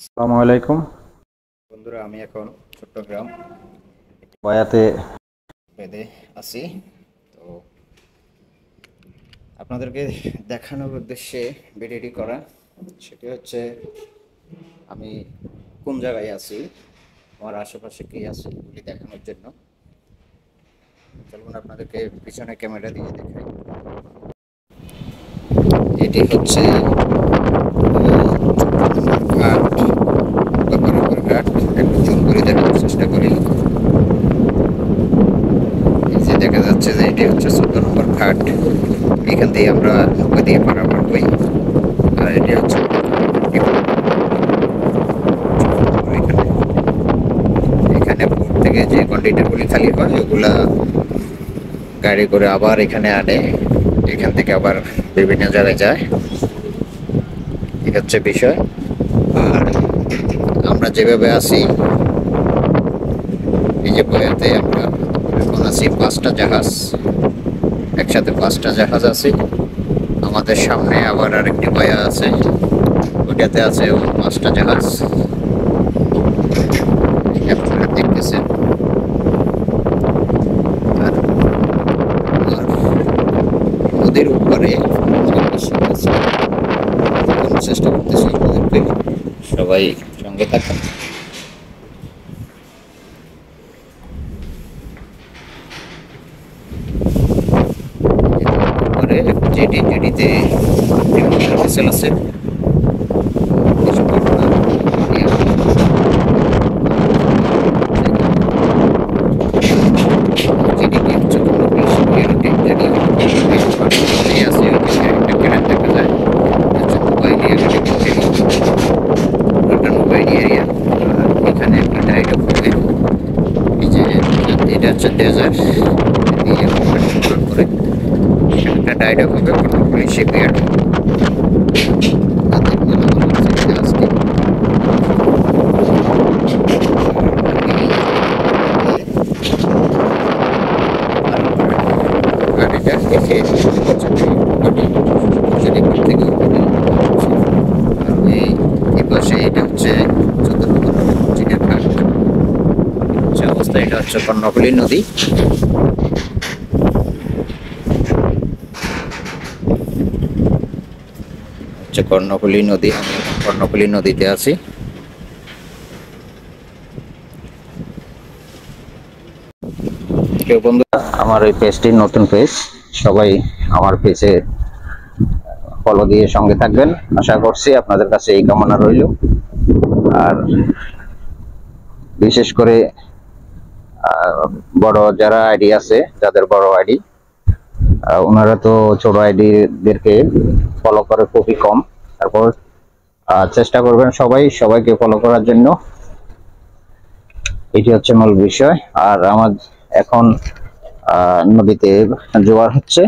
আসসালামু আলাইকুম। বন্ধুরা, আমি এখন চট্টগ্রাম বয়াতে বেদে আছি। তো আপনাদেরকে দেখানোর উদ্দেশ্যে ভিডিওটি করা, সেটি হচ্ছে আমি কোন জায়গায় আছি, আমার আশেপাশে কি আছে এগুলি দেখানোর জন্য। চলুন আপনাদেরকে পিছনে ক্যামেরা দিয়ে দেখাই। এটি হচ্ছে ঘাট বা বরাবর ঘাট। একটু জুম করে দেখানোর চেষ্টা করি। এই যে দেখা যাচ্ছে যে এটি হচ্ছে 14 নম্বর ঘাট। এখান দিয়ে আমরা নৌকা দিয়ে পারাপার হই। আর এটি হচ্ছে এখানে এখানে পোর্ট থেকে যে কন্টেইনারগুলি খালি হয় ওগুলা গাড়ি করে আবার এখানে আনে, এখান থেকে আবার বিভিন্ন জায়গায় যায়। এই হচ্ছে বিষয়। আর আমরা যেভাবে আছি, এই যে বয়াতে আমরা এখন আছি 5টা জাহাজ, একসাথে 5টা জাহাজ আছে। আমাদের সামনে আবার আরেকটি বয়া আছে, ওটাতে আছে 5টা জাহাজ। আপনারা দেখতেছেন। আর আর নদীর উপরে চেষ্টা করতেছি আপনাদেরকে সবাই সঙ্গে থাকুন। উপরে জেডিতে ভেসেল আছে। এখানে একটা ডায়লগ হবে, এই যে এটা হচ্ছে ডেজার্ট দিয়ে করে একটা ডায়লগ হবে কর্ণফুলী শিপইয়ার্ড। গাড়িটা দেখে এই পাশে এটা হচ্ছে 14 নম্বর চিনের ঘাট। যে অবস্থা, এটা হচ্ছে কর্ণফুলী নদী। হচ্ছে কর্ণফুলী নদী। আমি এখন কর্ণফুলী নদীতে আছি। কেউ বন্ধু, আমার এই পেজটি নতুন পেজ, সবাই আমার পেজে ফলো দিয়ে সঙ্গে থাকবেন, আশা করছি আপনাদের কাছে এই কামনা রইল। আর বিশেষ করে বড় যারা আইডি আছে, যাদের বড় আইডি, ওনারা তো ছোট আইডিদেরকে ফলো করে খুবই কম। তারপর চেষ্টা করবেন সবাইকে ফলো করার জন্য, এটি হচ্ছে মূল বিষয়। আর আমার এখন নদীতে জোয়ার হচ্ছে,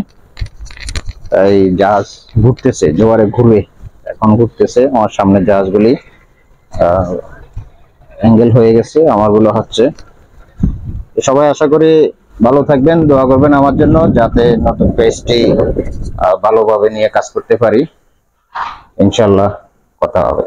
এই জাহাজ ঘুরতেছে, জোয়ারে ঘুরবে, এখন ঘুরতেছে। আমার সামনে জাহাজগুলি অ্যাঙ্গেল হয়ে গেছে, আমারগুলো হচ্ছে। সবাই আশা করি ভালো থাকবেন, দোয়া করবেন আমার জন্য, যাতে নতুন পেজটি ভালোভাবে নিয়ে কাজ করতে পারি। ইনশাল্লাহ কথা হবে।